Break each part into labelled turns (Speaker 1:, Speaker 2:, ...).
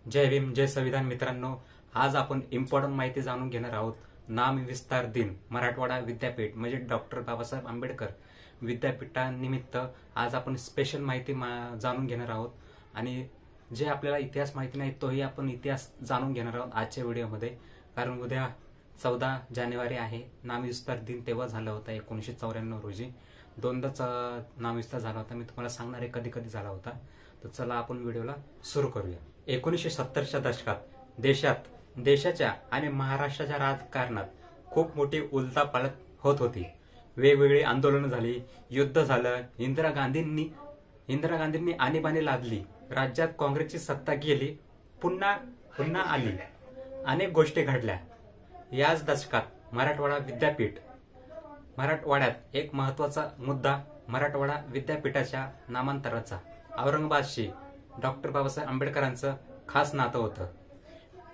Speaker 1: जय भीम, जय संविधान. मित्रांनो, आज आपण इम्पॉर्टंट माहिती जाणून घेणार आहोत. नाम विस्तार दिन मराठवाडा विद्यापीठ म्हणजे डॉक्टर बाबासाहेब आंबेडकर विद्यापीठानिमित्त आज आपण स्पेशल माहिती जाणून घेणार आहोत. आणि जे आपल्याला इतिहास माहिती नाही तोही आपण इतिहास जाणून घेणार आहोत आजच्या व्हिडिओमध्ये. कारण उद्या 14 जानेवारी आहे, नामविस्तार दिन तेव्हा झाला होता 1994 रोजी. दोनदाच नामविस्तार झाला होता. मी तुम्हाला सांगणार आहे कधी कधी झाला होता. तर चला आपण व्हिडिओला सुरू करूया. 1970च्या दशकात देशाच्या आणि महाराष्ट्राच्या राजकारणात खूप मोठी उलथापालथ होत होती. वेगवेगळी आंदोलनं झाली, युद्ध झालं, इंदिरा गांधींनी आणीबाणी लादली, राज्यात काँग्रेसची सत्ता गेली, पुन्हा आली, अनेक गोष्टी घडल्या. याच दशकात मराठवाड्यात एक महत्वाचा मुद्दा मराठवाडा विद्यापीठाच्या नामांतराचा. औरंगाबादशी डॉक्टर बाबासाहेब आंबेडकरांचं खास नातं होतं.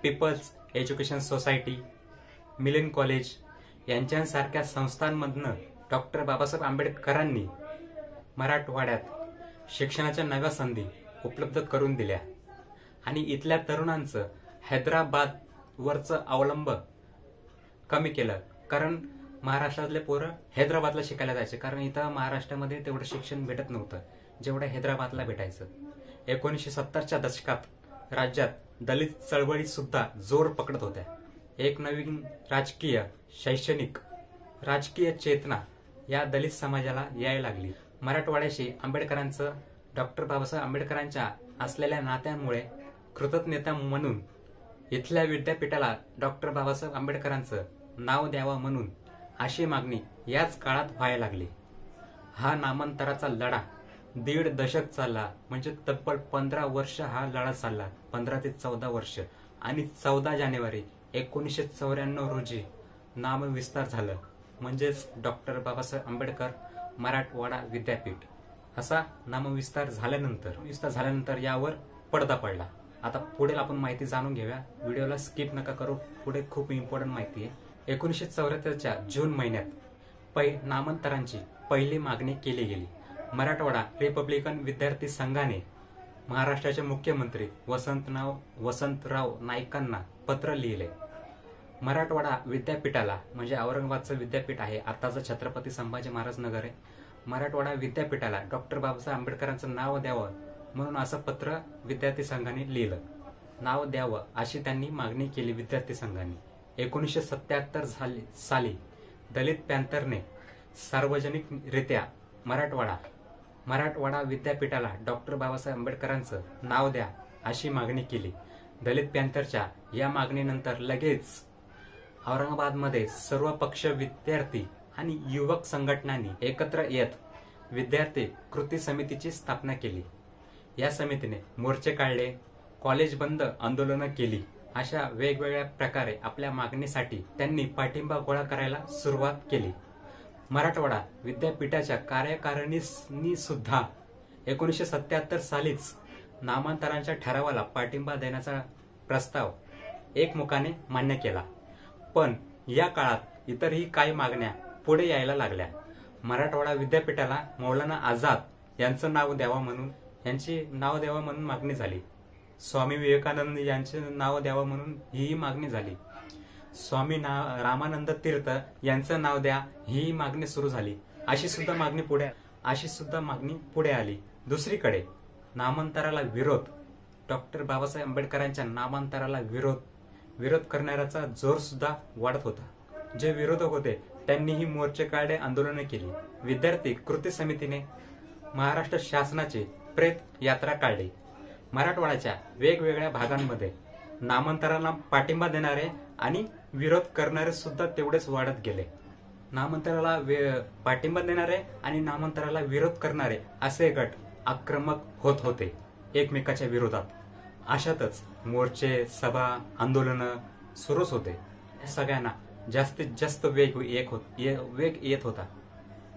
Speaker 1: पीपल्स एज्युकेशन सोसायटी, मिलन कॉलेज यांच्यासारख्या संस्थांमधनं डॉक्टर बाबासाहेब आंबेडकरांनी मराठवाड्यात शिक्षणाच्या नव्या संधी उपलब्ध करून दिल्या आणि इथल्या तरुणांचं हैदराबादवरचं अवलंब कमी केलं. कारण महाराष्ट्रातले पोरं हैदराबादला शिकायला जायचे, कारण इथं महाराष्ट्रामध्ये तेवढं शिक्षण भेटत नव्हतं जेवढं हैदराबादला भेटायचं. 1970च्या दशकात राज्यात दलित चळवळी सुद्धा जोर पकडत होत्या. एक नवीन शैक्षणिक राजकीय चेतना या दलित समाजाला यायला लागली. मराठवाड्याशी आंबेडकरांचं डॉक्टर बाबासाहेब आंबेडकरांच्या असलेल्या नात्यामुळे कृतज्ञता म्हणून इथल्या विद्यापीठाला डॉक्टर बाबासाहेब आंबेडकरांचं नाव द्यावं म्हणून अशी मागणी याच काळात व्हायला लागली. हा नामांतराचा लढा 1.5 दशक चालला, म्हणजे तब्बल 15 वर्ष हा लढा चालला. 15 ते 14 वर्ष. आणि 14 जानेवारी 1994 रोजी नामविस्तार झालं, म्हणजेच डॉक्टर बाबासाहेब आंबेडकर मराठवाडा विद्यापीठ असा नामविस्तार झाल्यानंतर यावर पडदा पडला. आता पुढे आपण माहिती जाणून घेऊया. व्हिडिओला स्किप नका करू, पुढे खूप इम्पॉर्टंट माहिती आहे. 1974च्या जून महिन्यात नामांतरांची पहिली मागणी केली गेली. मराठवाडा रिपब्लिकन विद्यार्थी संघाने महाराष्ट्राचे मुख्यमंत्री वसंतराव नाईकांना पत्र लिहिले. मराठवाडा विद्यापीठाला, म्हणजे औरंगाबादचं विद्यापीठ आहे, आताचं छत्रपती संभाजी महाराज नगर आहे, मराठवाडा विद्यापीठाला डॉक्टर बाबासाहेब आंबेडकरांचं नाव द्यावं म्हणून असं पत्र विद्यार्थी संघाने लिहिलं. नाव द्यावं अशी त्यांनी मागणी केली विद्यार्थी संघाने. 1977 साली दलित पॅंथरने सार्वजनिकरित्या मराठवाडा विद्यापीठाला डॉक्टर बाबासाहेब आंबेडकरांचं नाव द्या अशी मागणी केली. दलित पॅंथरच्या या मागणीनंतर लगेच औरंगाबादमध्ये सर्व पक्ष, विद्यार्थी आणि युवक संघटनांनी एकत्र येत विद्यार्थी कृती समितीची स्थापना केली. या समितीने मोर्चे काढले, कॉलेज बंद आंदोलनं केली. अशा वेगवेगळ्या प्रकारे आपल्या मागणीसाठी त्यांनी पाठिंबा गोळा करायला सुरुवात केली. मराठवाडा विद्यापीठाच्या कार्यकारिणीने सुद्धा 1977 सालीच नामांतरांच्या ठरावाला पाठिंबा देण्याचा प्रस्ताव एकमुखाने मान्य केला. पण या काळात इतरही काही मागण्या पुढे यायला लागल्या. मराठवाडा विद्यापीठाला मौलाना आझाद यांचं नाव द्यावं म्हणून मागणी झाली. स्वामी विवेकानंद यांचे नाव द्यावं म्हणून ही मागणी झाली. स्वामी रामानंद तीर्थ यांचं नाव द्या ही मागणी सुरू झाली. अशी सुद्धा मागणी पुढे आली. दुसरीकडे नामांतराला विरोध, डॉक्टर बाबासाहेब आंबेडकरांच्या नामांतराला विरोध करणाऱ्याचा जोर सुद्धा वाढत होता. जे विरोधक होते त्यांनीही मोर्चे काढले, आंदोलनं केली. विद्यार्थी कृती समितीने महाराष्ट्र शासनाची प्रेत यात्रा काढली. मराठवाड्याच्या वेगवेगळ्या भागांमध्ये नामांतराला पाठिंबा देणारे आणि विरोध करणारे सुद्धा तेवढेच वाढत गेले. नामांतराला पाठिंबा देणारे आणि नामांतराला विरोध करणारे असे गट आक्रमक होत होते एकमेकाच्या विरोधात. अशातच मोर्चे, सभा, आंदोलनं सुरूच होते. सगळ्यांना जास्तीत जास्त वेग येत होता.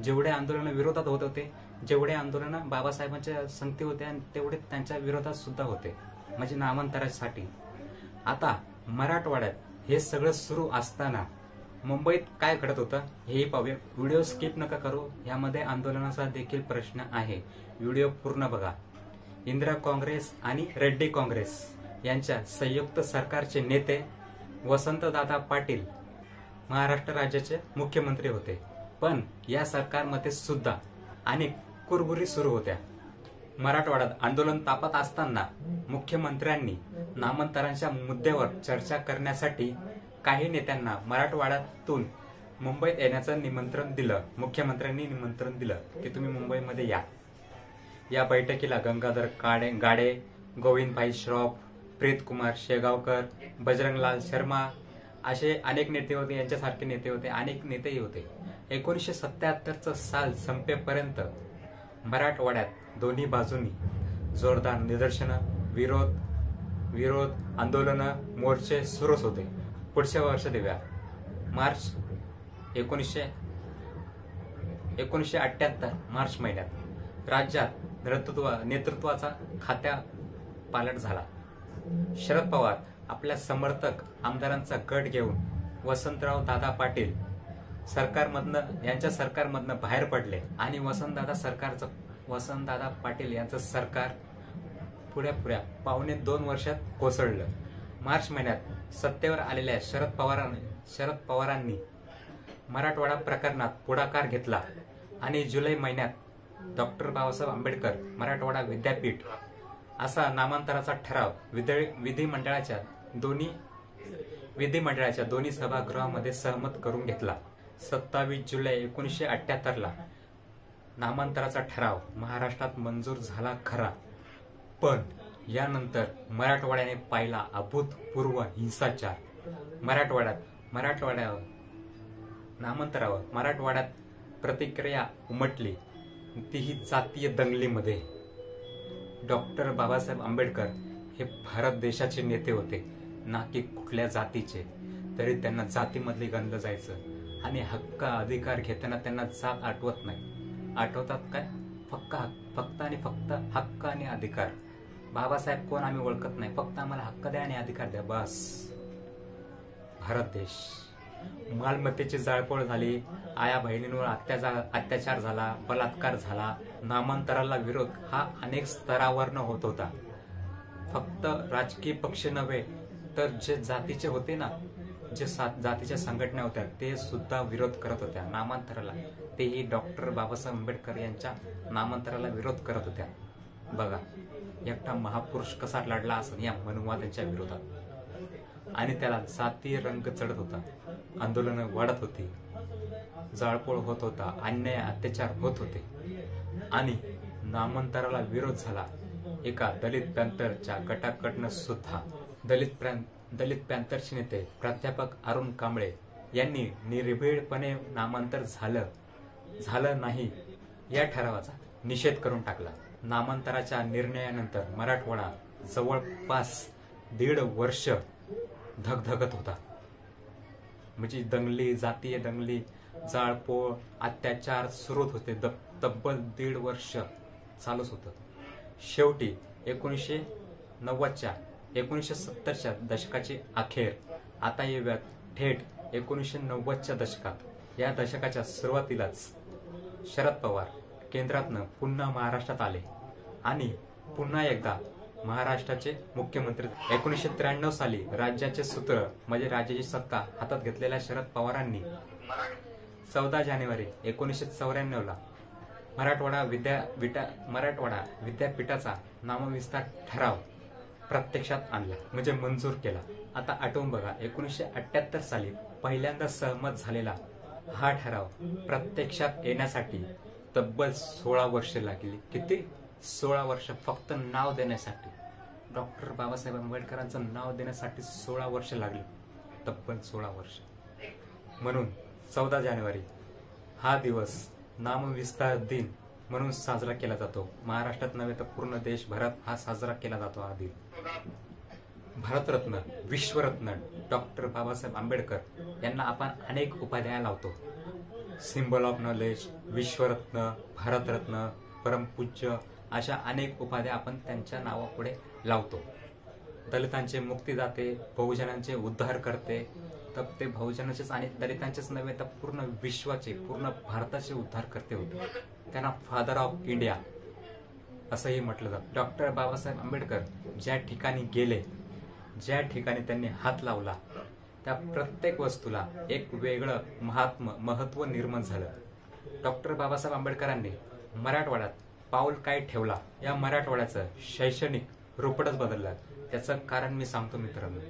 Speaker 1: जेवढे आंदोलन विरोधात होत होते, जेवढे आंदोलन बाबासाहेबांच्या संगती होत्या, तेवढे त्यांच्या विरोधात सुद्धा होते, म्हणजे नामांतरासाठी. आता मराठवाड्यात हे सगळं सुरू असताना मुंबईत काय घडत होतं हेही पाहूया. व्हिडिओ स्किप नका करू, यामध्ये आंदोलनाचा देखील प्रश्न आहे. व्हिडिओ पूर्ण बघा. इंदिरा काँग्रेस आणि रेड्डी काँग्रेस यांच्या संयुक्त सरकारचे नेते वसंतदादा पाटील महाराष्ट्र राज्याचे मुख्यमंत्री होते. पण या सरकारमध्ये सुद्धा अनेक कुरबुरी सुरू होत्या. मराठवाड्यात आंदोलन तापत असताना मुख्यमंत्र्यांनी नामांतरांच्या मुद्द्यावर चर्चा करण्यासाठी काही नेत्यांना मराठवाड्यातून मुंबईत येण्याचं निमंत्रण दिलं. मुख्यमंत्र्यांनी निमंत्रण दिलं की तुम्ही मुंबईमध्ये या. या बैठकीला गंगाधर गाडे, गोविंदभाई श्रॉफ, प्रीतकुमार शेगावकर, बजरंगलाल शर्मा असे अनेक नेते होते. यांच्यासारखे नेते होते, अनेक नेतेही होते. 1977 साल संपेपर्यंत मराठवाड्यात दोन्ही बाजूंनी जोरदार निदर्शनं, विरोध आंदोलनं, मोर्चे सुरूच होते. पुढच्या वर्ष देऊया मार्च 1978 मार्च महिन्यात राज्यात नेतृत्वाचा खात्या पालट झाला. शरद पवार आपल्या समर्थक आमदारांचा गट घेऊन वसंतराव दादा पाटील यांच्या सरकारमधनं बाहेर पडले आणि वसंतदादा पाटील यांचं सरकार पुऱ्या 1.25 वर्षात कोसळलं. मार्च महिन्यात सत्तेवर आलेल्या शरद पवारांनी मराठवाडा प्रकरणात पुढाकार घेतला आणि जुलै महिन्यात डॉक्टर बाबासाहेब आंबेडकर मराठवाडा विद्यापीठ असा नामांतराचा ठराव विधिमंडळाच्या दोन्ही सभागृहामध्ये सहमत करून घेतला. 27 जुलै 1978 नामांतराचा ठराव महाराष्ट्रात मंजूर झाला खरा, पण यानंतर मराठवाड्याने पाहिला अभूतपूर्व हिंसाचार. मराठवाड्यात प्रतिक्रिया उमटली, तीही जातीय दंगलीमध्ये. डॉक्टर बाबासाहेब आंबेडकर हे भारत देशाचे नेते होते, ना की कुठल्या जातीचे. तरी त्यांना जातीमधली गणलं जायचं आणि हक्क अधिकार घेताना त्यांना जात आठवत नाही. आठवतात काय? फक्त आणि फक्त हक्क आणि अधिकार. बाबासाहेब कोण आम्ही ओळखत नाही, फक्त आम्हाला हक्क द्या आणि अधिकार द्या, बस. भारत देश. मालमत्तेची जाळपोळ झाली, आया बहिणींवर अत्याचार झाला, बलात्कार झाला. नामांतराला विरोध हा अनेक स्तरावरनं होत होता. फक्त राजकीय पक्ष नव्हे तर जे जातीचे होते ना, जे जातीच्या संघटना होत्या ते सुद्धा विरोध करत होत्या नामांतराला. तेही डॉक्टर बाबासाहेब आंबेडकर यांच्या नामांतराला विरोध करत होत्या. बघा एकटा महापुरुष कसा लढला असेल या मनुवादांच्या विरोधात, आणि त्याला जातीय रंग चढत होता. आंदोलनं वाढत होती, जाळपोळ होत होता, अन्याय अत्याचार होत होते आणि नामांतराला विरोध झाला. एका दलित पॅंथरच्या गटाकडनं सुद्धा. दलित पॅंथरचे नेते प्राध्यापक अरुण कांबळे यांनी निर्भीडपणे नामांतर झालं नाही या ठरावाचा निषेध करून टाकला. नामांतराच्या निर्णयानंतर मराठवाडा जवळपास 1.5 वर्ष धगधगत होता. म्हणजे दंगली, जातीय दंगली, जाळपोळ, अत्याचार सुरूच होते. तब्बल 1.5 वर्ष चालूच होतं. शेवटी 1970च्या दशकाची अखेर. आता येऊयात थेट 1990च्या दशकात. या दशकाच्या सुरुवातीलाच शरद पवार केंद्रातनं पुन्हा महाराष्ट्रात आले आणि पुन्हा एकदा महाराष्ट्राचे मुख्यमंत्री. 1993 साली राज्याचे सूत्र म्हणजे राज्याची सत्ता हातात घेतलेल्या शरद पवारांनी 14 जानेवारी 1994 मराठवाडा विद्यापीठाचा नामविस्तार ठराव प्रत्यक्षात आणला, म्हणजे मंजूर केला. आता आठवून बघा, 1978 साली पहिल्यांदा सहमत झालेला हा ठराव प्रत्यक्षात येण्यासाठी तब्बल 16 वर्ष लागली. किती? 16 वर्ष फक्त नाव देण्यासाठी. डॉक्टर बाबासाहेब आंबेडकरांचं नाव देण्यासाठी 16 वर्ष लागली, तब्बल 16 वर्ष. म्हणून 14 जानेवारी हा दिवस नामविस्तार दिन म्हणून साजरा केला जातो. महाराष्ट्रात नव्हे तर पूर्ण देशभरात हा साजरा केला जातो हा दिन. भारतरत्न, विश्वरत्न डॉक्टर बाबासाहेब आंबेडकर यांना आपण अनेक उपाध्याय लावतो. सिम्बॉल ऑफ नॉलेज, विश्वरत्न, भारतरत्न, परमपूज्य अशा अनेक उपाध्या आपण त्यांच्या नावापुढे लावतो. दलितांचे मुक्तिदाते, बहुजनांचे उद्धार करते. तर ते बहुजनाचेच आणि दलितांचेच नव्हे तर पूर्ण विश्वाचे, पूर्ण भारताचे उद्धार करते होते. त्यांना फादर ऑफ इंडिया असंही म्हटलं जातं. डॉक्टर बाबासाहेब आंबेडकर ज्या ठिकाणी गेले ज्या ठिकाणी त्यांनी हात लावला त्या प्रत्येक वस्तूला एक वेगळं महत्व निर्माण झालं. डॉक्टर बाबासाहेब आंबेडकरांनी मराठवाड्यात पाऊल काय ठेवला, या मराठवाड्याचं शैक्षणिक रूपच बदललं. त्याचं कारण मी सांगतो मित्रांनो.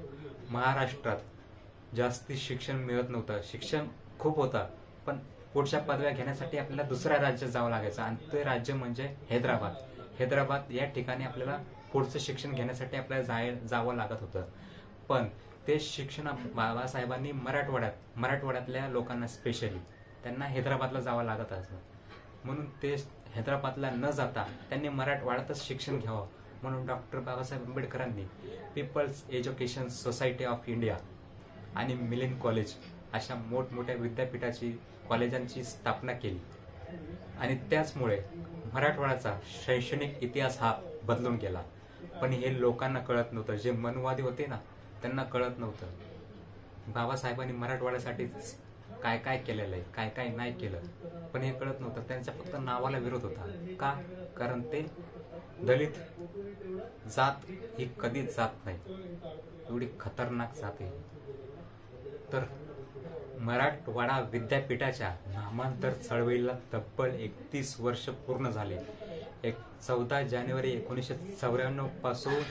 Speaker 1: महाराष्ट्रात जास्ती शिक्षण मिळत नव्हतं. शिक्षण खूप होतं, पण पुढच्या पदव्या घेण्यासाठी आपल्याला दुसऱ्या राज्यात जावं लागायचं, आणि ते राज्य म्हणजे हैदराबाद या ठिकाणी आपल्याला पुढचं शिक्षण घेण्यासाठी आपल्याला जावं लागत होतं. पण ते शिक्षण बाबासाहेबांनी मराठवाड्यातल्या लोकांना स्पेशली त्यांना हैदराबादला जावं लागत असतं. म्हणून ते हैदराबादला न जाता त्यांनी मराठवाड्यातच शिक्षण घ्यावं म्हणून डॉक्टर बाबासाहेब आंबेडकरांनी people's education society of India आणि मिलिंद कॉलेज अशा मोठमोठ्या कॉलेजांची स्थापना केली. आणि त्याचमुळे मराठवाड्याचा शैक्षणिक इतिहास हा बदलून गेला. पण हे लोकांना कळत नव्हतं. जे मनवादी होते ना, त्यांना कळत नव्हतं. बाबासाहेबांनी मराठवाड्यासाठी काय काय केलेलं आहे, काय काय नाही केलं, पण हे कळत नव्हतं. त्यांच्या फक्त नावाला विरोध होता. का? कारण ते दलित जात ही कधीच जात नाही, एवढी खतरनाक जात आहे. तर मराठवाडा विद्यापीठाच्या नामांतर चळवळीला तब्बल 31 वर्ष पूर्ण झाले. 14 जानेवारी 1994 पासून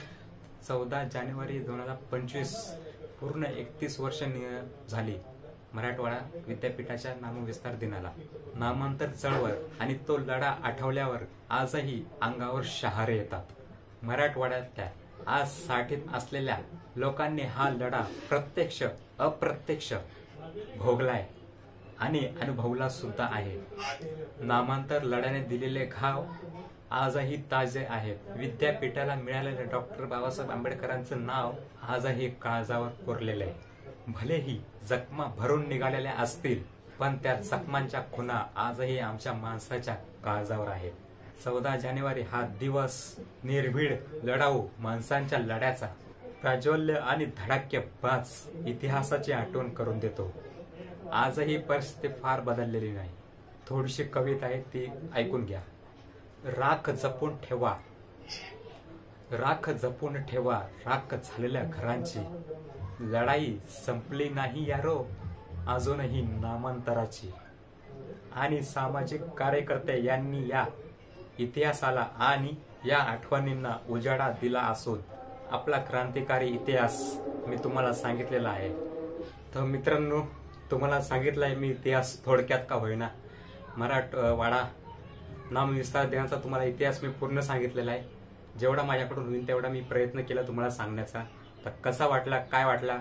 Speaker 1: 14 जानेवारी 2025 पूर्ण 31 वर्ष झाली मराठवाडा विद्यापीठाच्या नामविस्तार दिनाला. नामांतर चळवळ आणि तो लढा आठवल्यावर आजही अंगावर शहारे येतात. मराठवाड्यातल्या आज साठीत असलेल्या लोकांनी हा लढा प्रत्यक्ष अप्रत्यक्ष भोगलाय आणि अनुभवला सुद्धा आहे. नामांतर लढ्याने दिलेले घाव आजही ताजे आहेत. विद्यापीठाला मिळालेल्या डॉक्टर बाबासाहेब आंबेडकरांचं नाव आजही काळजावर कोरलेलं आहे. भलेही जखमा भरून निघालेल्या असतील, पण त्या जखमांच्या खुणा आजही आमच्या माणसाच्या काळजावर आहेत. 14 जानेवारी हा दिवस निर्भीड लढाऊ माणसांच्या लढ्याचा, प्राज्वल्य आणि धडाक्यबाज इतिहासाची आठवण करून देतो. आजही परिस्थिती फार बदललेली नाही. थोडीशी कविता आहे, ती ऐकून घ्या. राख जपून ठेवा, राख जपून ठेवा राख झालेल्या घरांची. लढाई संपली नाही यारो, अजूनही नामांतराची. आणि सामाजिक कार्यकर्ते यांनी या इतिहासाला आणि या आठवणींना उजाळा दिला असून आपला क्रांतिकारी इतिहास मी तुम्हाला सांगितलेला आहे. तर मित्रांनो, तुम्हाला सांगितलं आहे मी इतिहास, थोडक्यात का होईना. मराठवाडा नामविस्तार दिनाचा तुम्हाला इतिहास मी पूर्ण सांगितलेला आहे. जेवढा माझ्याकडून होईल तेवढा मी प्रयत्न केला तुम्हाला सांगण्याचा. तर कसा वाटला, काय वाटला?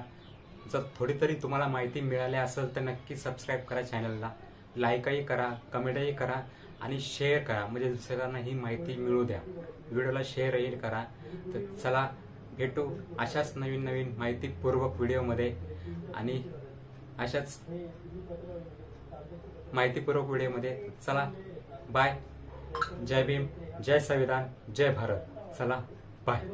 Speaker 1: जर थोडी तरी तुम्हाला माहिती मिळाली असेल तर नक्की सबस्क्राईब करा चॅनलला, लाईकही करा, कमेंटही करा आणि शेअर करा, म्हणजे दुसऱ्यांना ही माहिती मिळू द्या. व्हिडिओला शेअरही करा. तर चला भेटू अशाच नवीन नवीन माहितीपूर्वक व्हिडिओमध्ये आणि अशाच माहितीपूर्वक व्हिडिओमध्ये. चला बाय. जय भीम, जय संविधान, जय भारत. चला बाय.